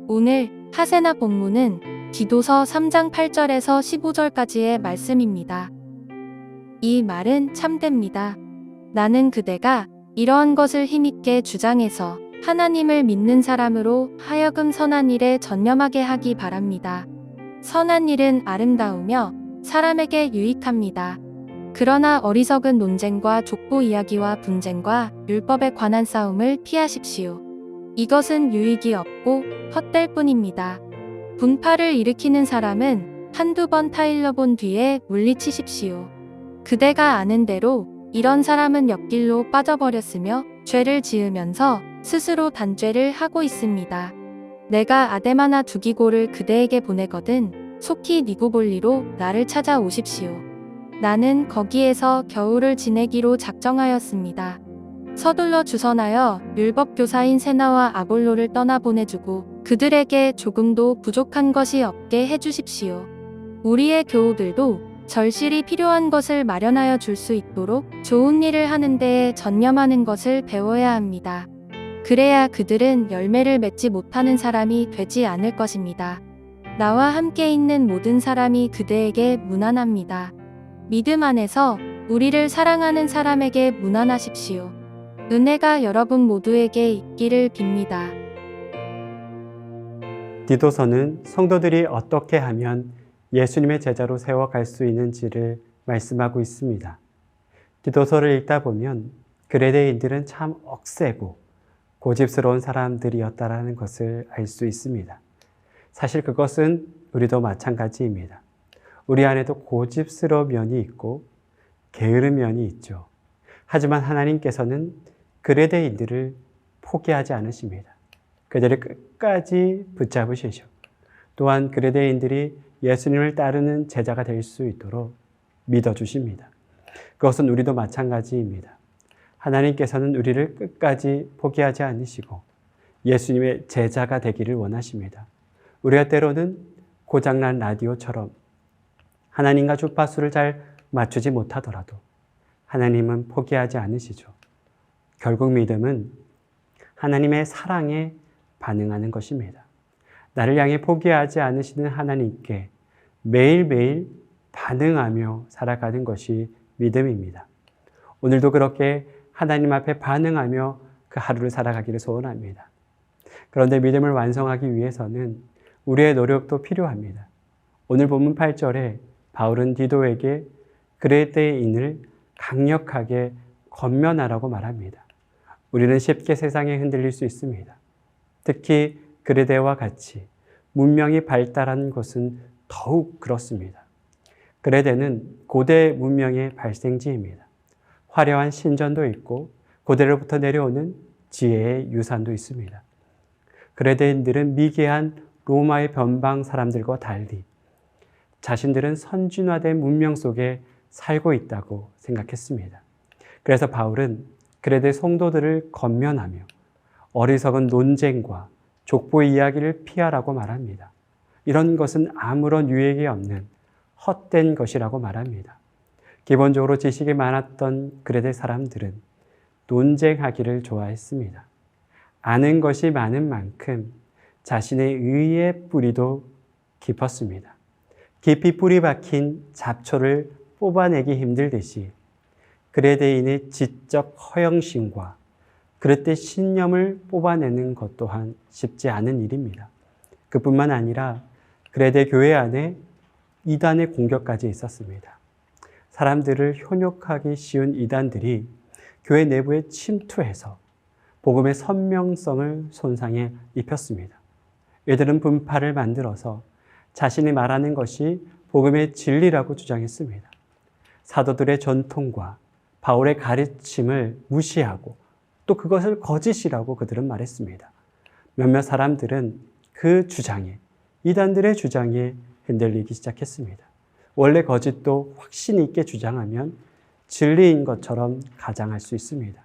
오늘 하세나 본문은 디도서 3장 8절에서 15절까지의 말씀입니다. 이 말은 참됩니다. 나는 그대가 이러한 것을 힘있게 주장해서 하나님을 믿는 사람으로 하여금 선한 일에 전념하게 하기 바랍니다. 선한 일은 아름다우며 사람에게 유익합니다. 그러나 어리석은 논쟁과 족보 이야기와 분쟁과 율법에 관한 싸움을 피하십시오. 이것은 유익이 없고 헛될 뿐입니다. 분파를 일으키는 사람은 한두 번 타일러 본 뒤에 물리치십시오. 그대가 아는 대로 이런 사람은 옆길로 빠져버렸으며 죄를 지으면서 스스로 단죄를 하고 있습니다. 내가 아데마나 두기고를 그대에게 보내거든 속히 니고볼리로 나를 찾아오십시오. 나는 거기에서 겨울을 지내기로 작정하였습니다. 서둘러 주선하여 율법교사인 세나와 아볼로를 떠나보내주고 그들에게 조금도 부족한 것이 없게 해주십시오. 우리의 교우들도 절실히 필요한 것을 마련하여 줄 수 있도록 좋은 일을 하는 데에 전념하는 것을 배워야 합니다. 그래야 그들은 열매를 맺지 못하는 사람이 되지 않을 것입니다. 나와 함께 있는 모든 사람이 그대에게 무난합니다. 믿음 안에서 우리를 사랑하는 사람에게 무난하십시오. 은혜가 여러분 모두에게 있기를 빕니다. 디도서는 성도들이 어떻게 하면 예수님의 제자로 세워갈 수 있는지를 말씀하고 있습니다. 디도서를 읽다 보면 그레데인들은 참 억세고 고집스러운 사람들이었다라는 것을 알 수 있습니다. 사실 그것은 우리도 마찬가지입니다. 우리 안에도 고집스러운 면이 있고 게으른 면이 있죠. 하지만 하나님께서는 그레데인들을 포기하지 않으십니다. 그들을 끝까지 붙잡으시죠. 또한 그레데인들이 예수님을 따르는 제자가 될 수 있도록 믿어주십니다. 그것은 우리도 마찬가지입니다. 하나님께서는 우리를 끝까지 포기하지 않으시고 예수님의 제자가 되기를 원하십니다. 우리가 때로는 고장난 라디오처럼 하나님과 주파수를 잘 맞추지 못하더라도 하나님은 포기하지 않으시죠. 결국 믿음은 하나님의 사랑에 반응하는 것입니다. 나를 향해 포기하지 않으시는 하나님께 매일매일 반응하며 살아가는 것이 믿음입니다. 오늘도 그렇게 하나님 앞에 반응하며 그 하루를 살아가기를 소원합니다. 그런데 믿음을 완성하기 위해서는 우리의 노력도 필요합니다. 오늘 본문 8절에 바울은 디도에게 그레데인을 강력하게 권면하라고 말합니다. 우리는 쉽게 세상에 흔들릴 수 있습니다. 특히 그레데와 같이 문명이 발달한 곳은 더욱 그렇습니다. 그레데는 고대 문명의 발생지입니다. 화려한 신전도 있고 고대로부터 내려오는 지혜의 유산도 있습니다. 그레데인들은 미개한 로마의 변방 사람들과 달리 자신들은 선진화된 문명 속에 살고 있다고 생각했습니다. 그래서 바울은 그레데 성도들을 권면하며 어리석은 논쟁과 족보의 이야기를 피하라고 말합니다. 이런 것은 아무런 유익이 없는 헛된 것이라고 말합니다. 기본적으로 지식이 많았던 그레데 사람들은 논쟁하기를 좋아했습니다. 아는 것이 많은 만큼 자신의 의의 뿌리도 깊었습니다. 깊이 뿌리 박힌 잡초를 뽑아내기 힘들듯이 그레데인의 지적 허영심과 그릇된 신념을 뽑아내는 것 또한 쉽지 않은 일입니다. 그뿐만 아니라 그레데 교회 안에 이단의 공격까지 있었습니다. 사람들을 현혹하기 쉬운 이단들이 교회 내부에 침투해서 복음의 선명성을 손상해 입혔습니다. 이들은 분파를 만들어서 자신이 말하는 것이 복음의 진리라고 주장했습니다. 사도들의 전통과 바울의 가르침을 무시하고 또 그것을 거짓이라고 그들은 말했습니다. 몇몇 사람들은 그 주장에, 이단들의 주장에 흔들리기 시작했습니다. 원래 거짓도 확신 있게 주장하면 진리인 것처럼 가장할 수 있습니다.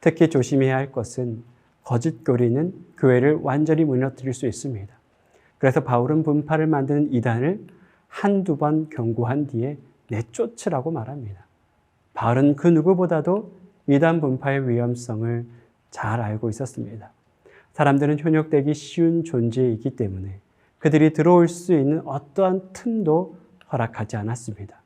특히 조심해야 할 것은 거짓교리는 교회를 완전히 무너뜨릴 수 있습니다. 그래서 바울은 분파를 만드는 이단을 한두 번 경고한 뒤에 내쫓으라고 말합니다. 바울은 그 누구보다도 이단 분파의 위험성을 잘 알고 있었습니다. 사람들은 현혹되기 쉬운 존재이기 때문에 그들이 들어올 수 있는 어떠한 틈도 허락하지 않았습니다.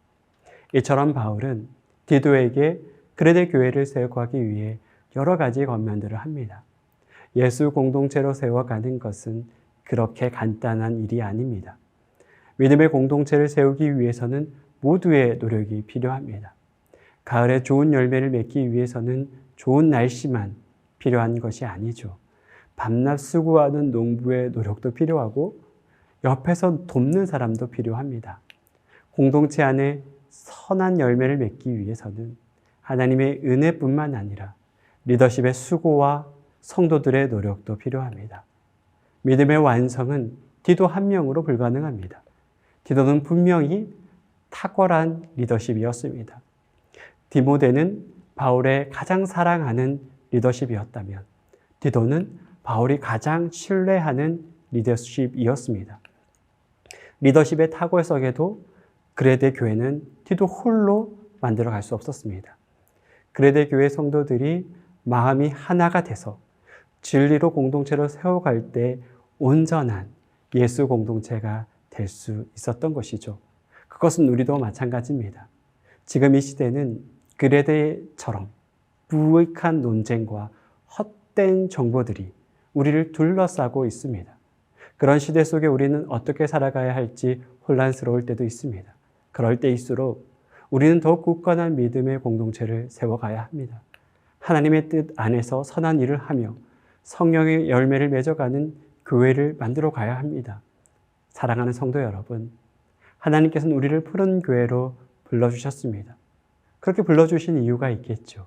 이처럼 바울은 디도에게 그레데 교회를 세워가기 위해 여러 가지 권면들을 합니다. 예수 공동체로 세워가는 것은 그렇게 간단한 일이 아닙니다. 믿음의 공동체를 세우기 위해서는 모두의 노력이 필요합니다. 가을에 좋은 열매를 맺기 위해서는 좋은 날씨만 필요한 것이 아니죠. 밤낮 수고하는 농부의 노력도 필요하고 옆에서 돕는 사람도 필요합니다. 공동체 안에 선한 열매를 맺기 위해서는 하나님의 은혜뿐만 아니라 리더십의 수고와 성도들의 노력도 필요합니다. 믿음의 완성은 디도 한 명으로 불가능합니다. 디도는 분명히 탁월한 리더십이었습니다. 디모데는 바울의 가장 사랑하는 리더십이었다면 디도는 바울이 가장 신뢰하는 리더십이었습니다. 리더십의 탁월성에도 그레데 교회는 디도 홀로 만들어갈 수 없었습니다. 그레데 교회 성도들이 마음이 하나가 돼서 진리로 공동체로 세워갈 때 온전한 예수 공동체가 될 수 있었던 것이죠. 그것은 우리도 마찬가지입니다. 지금 이 시대는 그레데처럼 무익한 논쟁과 헛된 정보들이 우리를 둘러싸고 있습니다. 그런 시대 속에 우리는 어떻게 살아가야 할지 혼란스러울 때도 있습니다. 그럴 때일수록 우리는 더욱 굳건한 믿음의 공동체를 세워가야 합니다. 하나님의 뜻 안에서 선한 일을 하며 성령의 열매를 맺어가는 교회를 만들어 가야 합니다. 사랑하는 성도 여러분, 하나님께서는 우리를 푸른 교회로 불러주셨습니다. 그렇게 불러주신 이유가 있겠죠.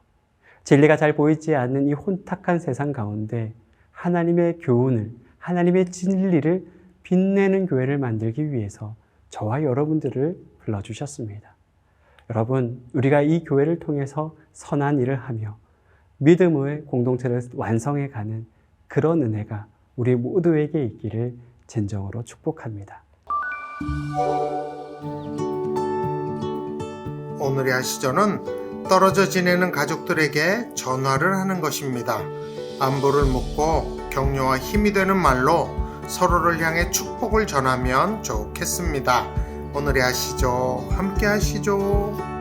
진리가 잘 보이지 않는 이 혼탁한 세상 가운데 하나님의 교훈을, 하나님의 진리를 빛내는 교회를 만들기 위해서 저와 여러분들을 불러주셨습니다. 여러분, 우리가 이 교회를 통해서 선한 일을 하며 믿음의 공동체를 완성해가는 그런 은혜가 우리 모두에게 있기를 진정으로 축복합니다. 오늘의 아시전은 떨어져 지내는 가족들에게 전화를 하는 것입니다. 안부를 묻고 격려와 힘이 되는 말로 서로를 향해 축복을 전하면 좋겠습니다. 오늘의 아시죠? 함께 하시죠.